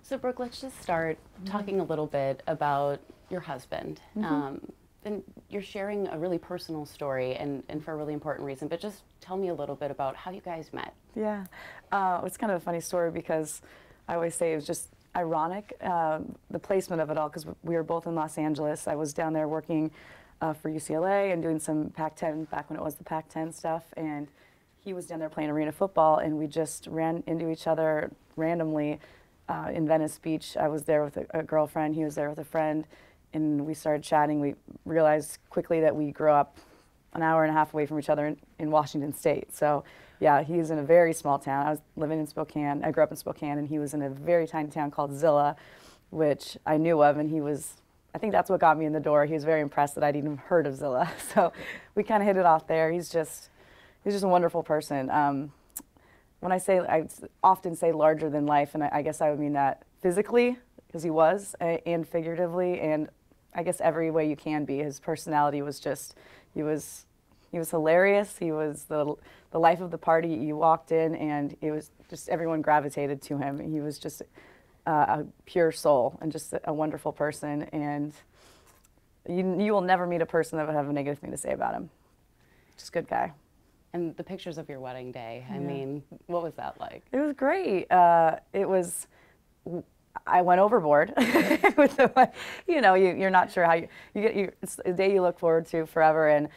So Brooke, let's just start talking a little bit about your husband. And you're sharing a really personal story and for a really important reason, but just tell me a little bit about how you guys met. Yeah, it's kind of a funny story because I always say it was just ironic, the placement of it all, because we were both in Los Angeles. I was down there working for UCLA and doing some Pac-10, back when it was the Pac-10 stuff, and he was down there playing arena football, and we just ran into each other randomly in Venice Beach. I was there with a girlfriend, he was there with a friend, and we started chatting. We realized quickly that we grew up an hour and a half away from each other in Washington State. So yeah, he's in a very small town. I was living in Spokane. I grew up in Spokane, and he was in a very tiny town called Zilla, which I knew of, and I think that's what got me in the door. He was very impressed that I'd even heard of Zilla. So we kind of hit it off there. He's just a wonderful person. When I often say larger than life, and I guess I would mean that physically, because he was, and figuratively, and I guess every way you can be. His personality was just, he was hilarious. He was the life of the party. You walked in, and it was just everyone gravitated to him. He was just a pure soul and just a wonderful person. And you will never meet a person that would have a negative thing to say about him. Just a good guy. And the pictures of your wedding day, I mean, what was that like? It was great. I went overboard with you're not sure how it's a day you look forward to forever. And,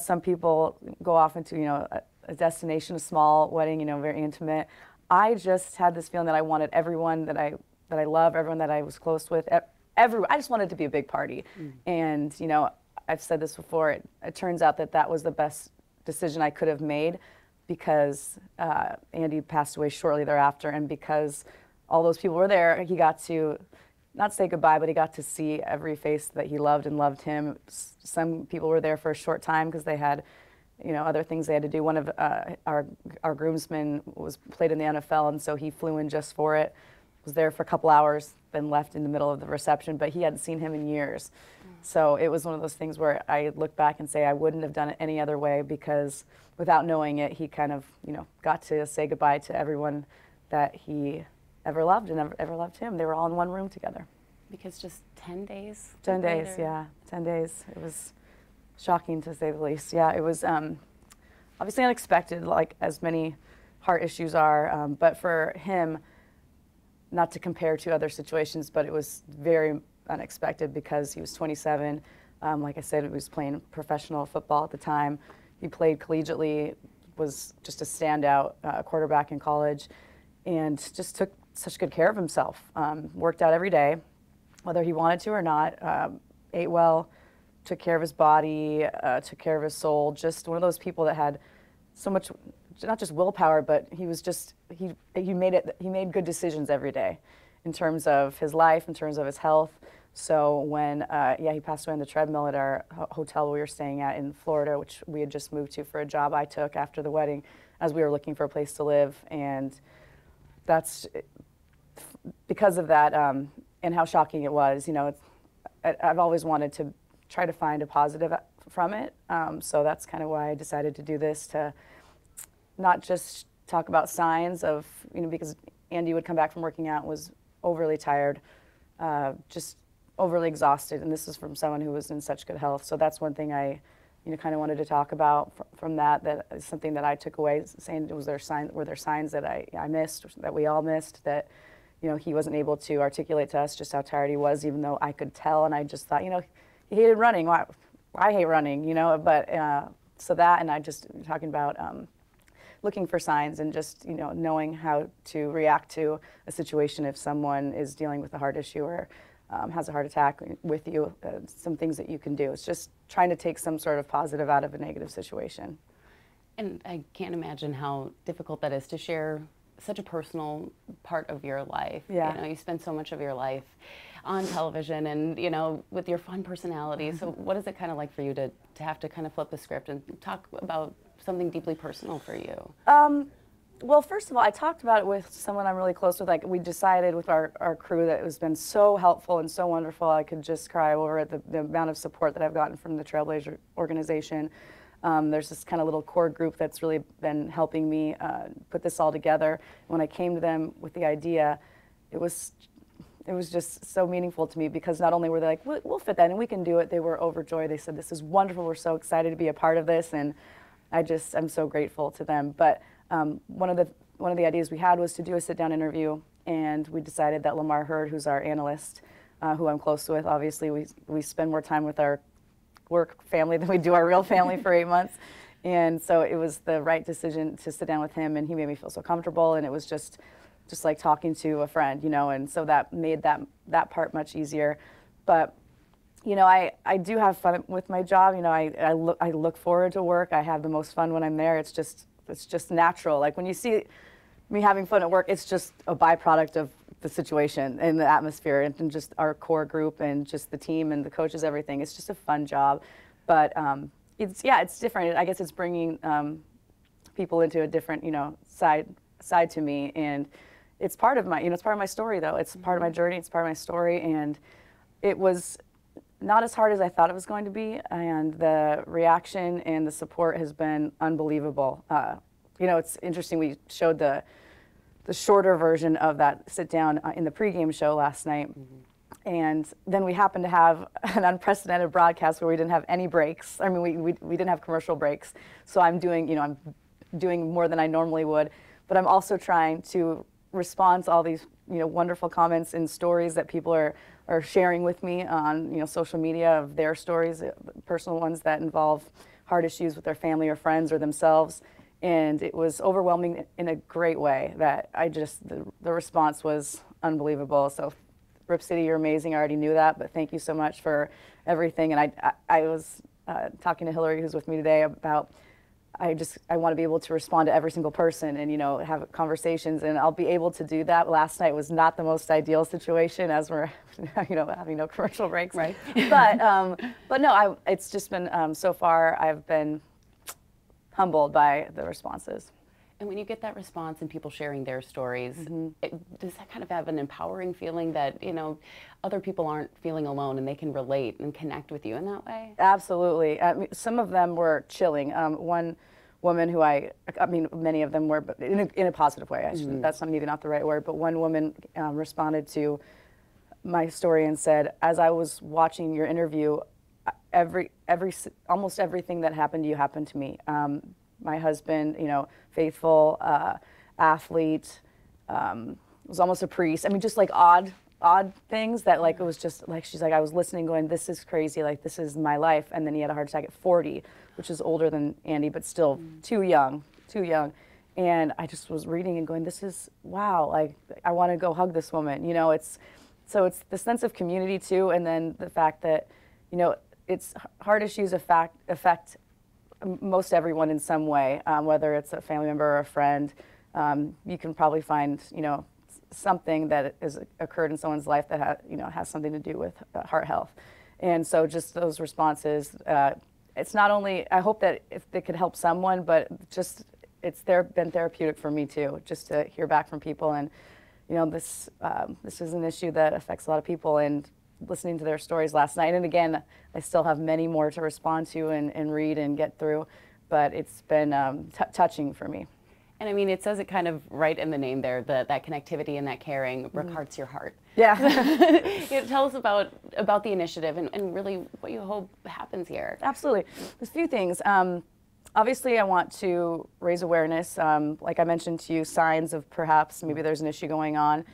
some people go off into, a destination, a small wedding, very intimate. I just had this feeling that I wanted everyone that I love, everyone that I was close with, I just wanted it to be a big party. And, I've said this before, it turns out that was the best decision I could have made, because Andy passed away shortly thereafter, and because all those people were there, he got to not say goodbye, but he got to see every face that he loved and loved him. Some people were there for a short time because they had, other things they had to do. One of our groomsmen played in the NFL, and so he flew in just for it. Was there for a couple hours, then left in the middle of the reception, but he hadn't seen him in years. So it was one of those things where I look back and say I wouldn't have done it any other way, because without knowing it, he kind of, got to say goodbye to everyone that he ever loved and ever loved him. They were all in one room together. Because just 10 days? 10 days, yeah, 10 days. It was shocking, to say the least. Yeah, it was obviously unexpected, like as many heart issues are, but for him, not to compare to other situations, but it was very unexpected because he was 27. Like I said, he was playing professional football at the time. He played collegiately, was just a standout quarterback in college, and just took such good care of himself. Worked out every day, whether he wanted to or not, ate well, took care of his body, took care of his soul. Just one of those people that had so much, not just willpower, but he was just, he made good decisions every day in terms of his life, in terms of his health. So when, he passed away on the treadmill at our hotel we were staying at in Florida, which we had just moved to for a job I took after the wedding, as we were looking for a place to live. And that's, because of that, and how shocking it was, I've always wanted to try to find a positive from it. So that's kind of why I decided to do this, to not just talk about signs of, because Andy would come back from working out and was overly tired, just overly exhausted, and this is from someone who was in such good health. So that's one thing I, kind of wanted to talk about from that. That is something that I took away, saying were there signs that I missed, that we all missed, that he wasn't able to articulate to us just how tired he was, even though I could tell, and I just thought, he hated running. Well, I hate running, but so that, and I just talking about looking for signs and just, knowing how to react to a situation if someone is dealing with a heart issue or has a heart attack with you, some things that you can do. It's just trying to take some sort of positive out of a negative situation. And I can't imagine how difficult that is to share such a personal part of your life. Yeah. You spend so much of your life on television and, with your fun personality. So what is it kind of like for you to have to kind of flip the script and talk about something deeply personal for you? Well, first of all, I talked about it with someone I'm really close with. Like, we decided with our crew that it has been so helpful and so wonderful. I could just cry over it, the amount of support that I've gotten from the Trailblazer organization. There's this kind of little core group that's really been helping me put this all together. When I came to them with the idea, it was it was just so meaningful to me because not only were they like, we'll fit that in, we can do it, they were overjoyed. They said, this is wonderful, we're so excited to be a part of this, and I'm so grateful to them. But one of the ideas we had was to do a sit-down interview, and we decided that Lamar Hurd, who's our analyst, who I'm close with, obviously we spend more time with our work family than we do our real family for 8 months. And so it was the right decision to sit down with him, and he made me feel so comfortable, and it was just like talking to a friend, you know, and so that made that part much easier. But, you know, I do have fun with my job. You know, I look forward to work. I have the most fun when I'm there. It's just natural. Like when you see me having fun at work, it's just a byproduct of the situation and the atmosphere and just our core group and just the team and the coaches, everything. It's just a fun job. But it's different. I guess it's bringing people into a different, you know, side to me, and it's part of my, you know, it's part of my story though. It's part of my journey. It's part of my story, and it was not as hard as I thought it was going to be, and the reaction and the support has been unbelievable. You know, it's interesting. We showed the shorter version of that sit down in the pregame show last night. And then we happened to have an unprecedented broadcast where we didn't have any breaks. I mean, we didn't have commercial breaks. So I'm doing more than I normally would, but I'm also trying to respond to all these, you know, wonderful comments and stories that people are sharing with me on, you know, social media of their stories, personal ones that involve hard issues with their family or friends or themselves. And it was overwhelming in a great way that the response was unbelievable. So Rip City, you're amazing. I already knew that, but thank you so much for everything. And I was talking to Hillary, who's with me today, about I want to be able to respond to every single person and, you know, have conversations, and I'll be able to do that. Last night was not the most ideal situation as we're, you know, having no commercial breaks. Right. But no, it's just been, so far I've been humbled by the responses. And when you get that response and people sharing their stories, does that kind of have an empowering feeling that, you know, other people aren't feeling alone and they can relate and connect with you in that way? Absolutely. I mean, some of them were chilling. One woman who I mean, many of them were, but in a positive way. That's maybe not the right word, but one woman responded to my story and said, as I was watching your interview, almost everything that happened to you happened to me. My husband, you know, faithful, athlete, was almost a priest. I mean, just like odd things that, like, it was just like, she's like, I was listening going, this is crazy, like, this is my life. And then he had a heart attack at 40, which is older than Andy, but still too young. And I just was reading and going, this is, wow, like, I want to go hug this woman. You know, it's the sense of community too, and then the fact that, you know, it's heart issues affect most everyone in some way, whether it's a family member or a friend. You can probably find, you know, something that has occurred in someone's life that has something to do with heart health. And so just those responses, it's not only, I hope that if they could help someone, but just been therapeutic for me too, just to hear back from people. And, you know, this is an issue that affects a lot of people, and listening to their stories last night. And again, I still have many more to respond to and read and get through, but it's been touching for me. And I mean, it says it kind of right in the name there, that connectivity and that caring. Brooke hearts your heart. Yeah. You know, tell us about the initiative and really what you hope happens here. Absolutely. There's a few things. Obviously, I want to raise awareness. Like I mentioned to you, signs of perhaps maybe there's an issue going on.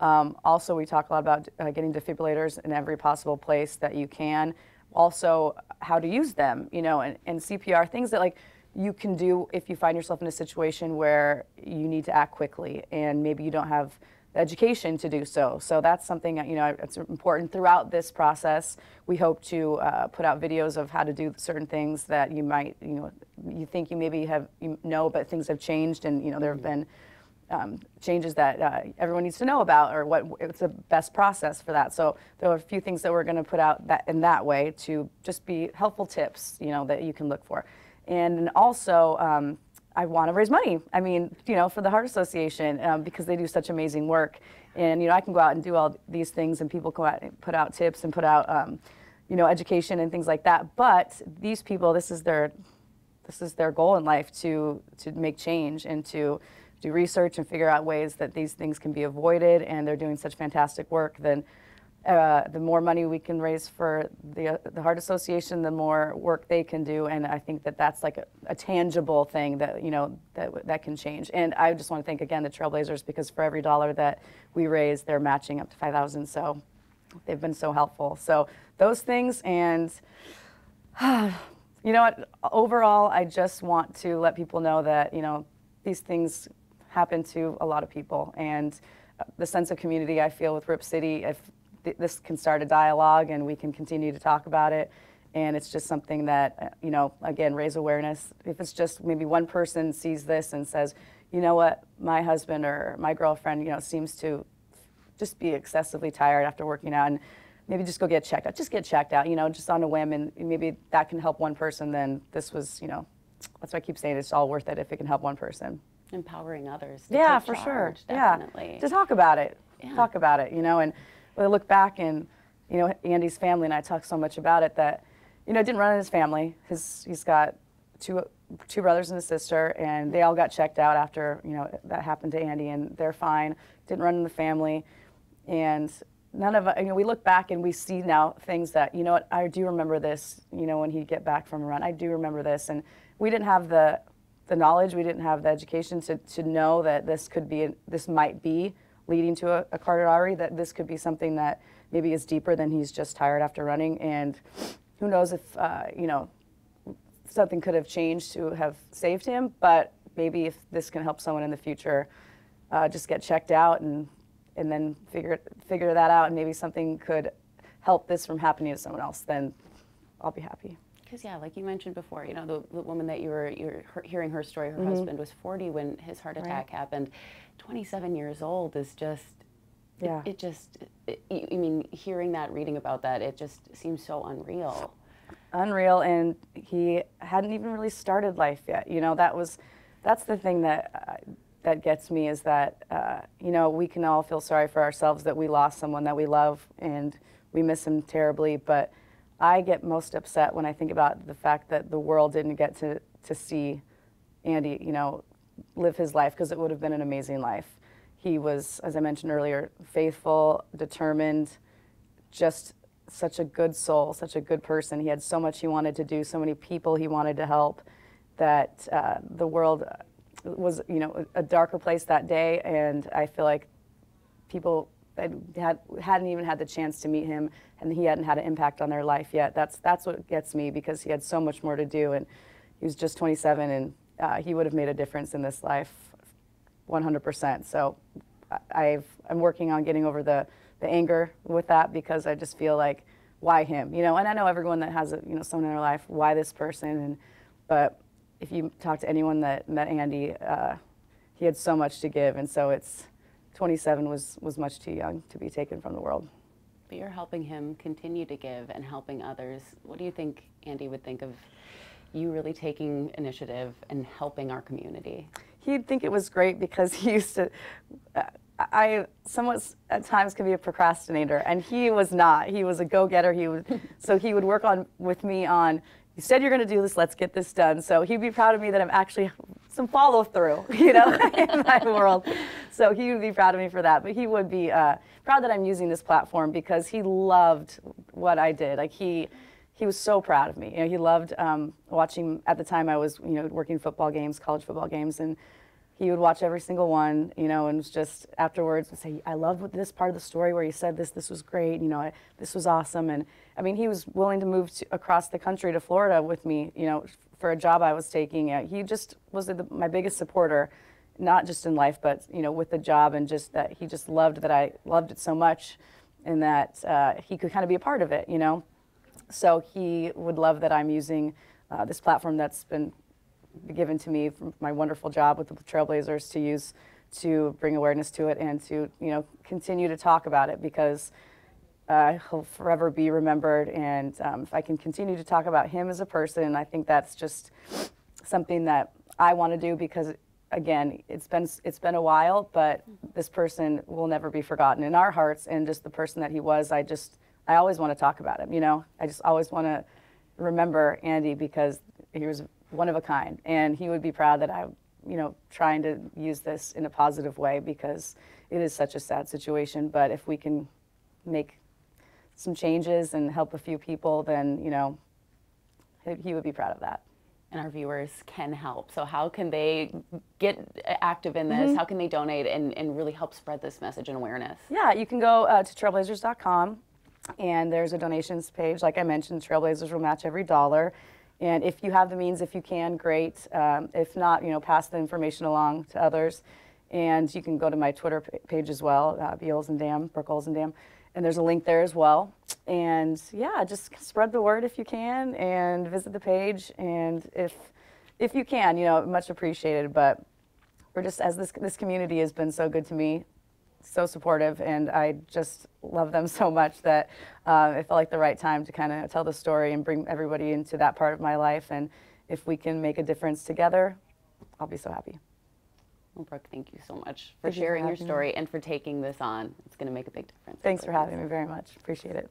Also, we talk a lot about getting defibrillators in every possible place that you can. Also, how to use them, you know, and CPR, things that, like, you can do if you find yourself in a situation where you need to act quickly and maybe you don't have the education to do so. So that's something that, you know, it's important throughout this process. We hope to put out videos of how to do certain things that you might, you know, you think you maybe but things have changed, and, you know, there have been changes that everyone needs to know about, or it's the best process for that. So there are a few things that we're going to put out in that way to just be helpful tips, you know, that you can look for. And also, I want to raise money. I mean, you know, for the Heart Association, because they do such amazing work. And, you know, I can go out and do all these things, and people go out and put out tips and put out, you know, education and things like that. But these people, this is their goal in life, to make change and to do research and figure out ways that these things can be avoided, and they're doing such fantastic work, then the more money we can raise for the Heart Association, the more work they can do, and I think that that's like a tangible thing that, you know, that can change. And I just want to thank again the Trailblazers, because for every dollar that we raise, they're matching up to 5,000. So they've been so helpful. So those things, and you know what? Overall, I just want to let people know that, you know, these things happen to a lot of people, and the sense of community I feel with Rip City, if this can start a dialogue and we can continue to talk about it, and it's just something that, you know, again, raise awareness. If it's just maybe one person sees this and says, you know what, my husband or my girlfriend, you know, seems to just be excessively tired after working out, and maybe just go get checked out. Just get checked out, you know, just on a whim, and maybe that can help one person. Then this was, you know, that's why I keep saying it's all worth it if it can help one person. Empowering others. Yeah, take for charge, sure. Definitely. Yeah, to talk about it. Yeah. Talk about it, you know, and when I look back, and, you know, Andy's family, and I talk so much about it, that, you know, it didn't run in his family. He's got two brothers and a sister, and they all got checked out after, you know, that happened to Andy, and they're fine. Didn't run in the family, and none of, you know, we look back and we see now things that, you know what, I do remember this, you know, when he'd get back from a run, I do remember this, and we didn't have the knowledge, we didn't have the education to know that this could be, this might be leading to a carotid artery, that this could be something that maybe is deeper than he's just tired after running. And who knows if, you know, something could have changed to have saved him, but maybe if this can help someone in the future, just get checked out and then figure that out, and maybe something could help this from happening to someone else, then I'll be happy. Because, yeah, like you mentioned before, you know, the woman that you were hearing her story, her husband was 40 when his heart attack happened. 27 years old is just, yeah. I mean, hearing that, reading about that, it just seems so unreal. Unreal, and he hadn't even really started life yet. You know, that's the thing that gets me, is that, you know, we can all feel sorry for ourselves that we lost someone that we love and we miss him terribly, but I get most upset when I think about the fact that the world didn't get to see Andy, you know, live his life, because it would have been an amazing life. He was, as I mentioned earlier, faithful, determined, just such a good soul, such a good person. He had so much he wanted to do, so many people he wanted to help, that the world was, you know, a darker place that day, and I feel like people that hadn't even had the chance to meet him, and he hadn't had an impact on their life yet. That's what gets me, because he had so much more to do, and he was just 27, and he would have made a difference in this life 100%. So I'm working on getting over the anger with that, because I just feel like, why him? You know, and I know everyone that has, you know, someone in their life, why this person? But if you talk to anyone that met Andy, he had so much to give, and so 27 was much too young to be taken from the world. But you're helping him continue to give and helping others. What do you think Andy would think of you really taking initiative and helping our community? He'd think it was great, because he used to, I somewhat at times can be a procrastinator, and he was not. He was a go-getter. So he would work with me on, you said you're going to do this, let's get this done. So he'd be proud of me that I'm actually some follow through, you know, in my world. So he would be proud of me for that. But he would be proud that I'm using this platform, because he loved what I did. Like he was so proud of me. You know, he loved watching. At the time, I was, you know, working football games, college football games, and he would watch every single one, you know, and was just afterwards would say, I loved this part of the story where you said this was great, you know, this was awesome. And I mean, he was willing to move across the country to Florida with me, you know, for a job I was taking. He just was my biggest supporter, not just in life, but, you know, with the job, and just that he just loved that I loved it so much, and that he could kind of be a part of it, you know. So he would love that I'm using this platform that's been given to me from my wonderful job with the Trailblazers to use to bring awareness to it, and to, you know, continue to talk about it, because he'll forever be remembered. And if I can continue to talk about him as a person, I think that's just something that I want to do, because again, it's been a while, but this person will never be forgotten in our hearts, and just the person that he was, I always want to talk about him, you know. I just always want to remember Andy, because he was one of a kind, and he would be proud that you know, trying to use this in a positive way because it is such a sad situation. But if we can make some changes and help a few people, then, you know, he would be proud of that. And our viewers can help. So how can they get active in this? How can they donate and really help spread this message and awareness? Yeah, you can go to trailblazers.com, and there's a donations page. Like I mentioned, Trailblazers will match every dollar. And if you have the means, if you can, great. If not, you know, pass the information along to others. And you can go to my Twitter page as well, Brooke Olzendam. And there's a link there as well. And yeah, just spread the word if you can, and visit the page. And if you can, you know, much appreciated. But we're just, as this community has been so good to me, so supportive, and I just love them so much that it felt like the right time to kind of tell the story and bring everybody into that part of my life. And if we can make a difference together, I'll be so happy. Well, Brooke, thank you so much for sharing your story and for taking this on. It's going to make a big difference. Thanks for having me very much. Appreciate it.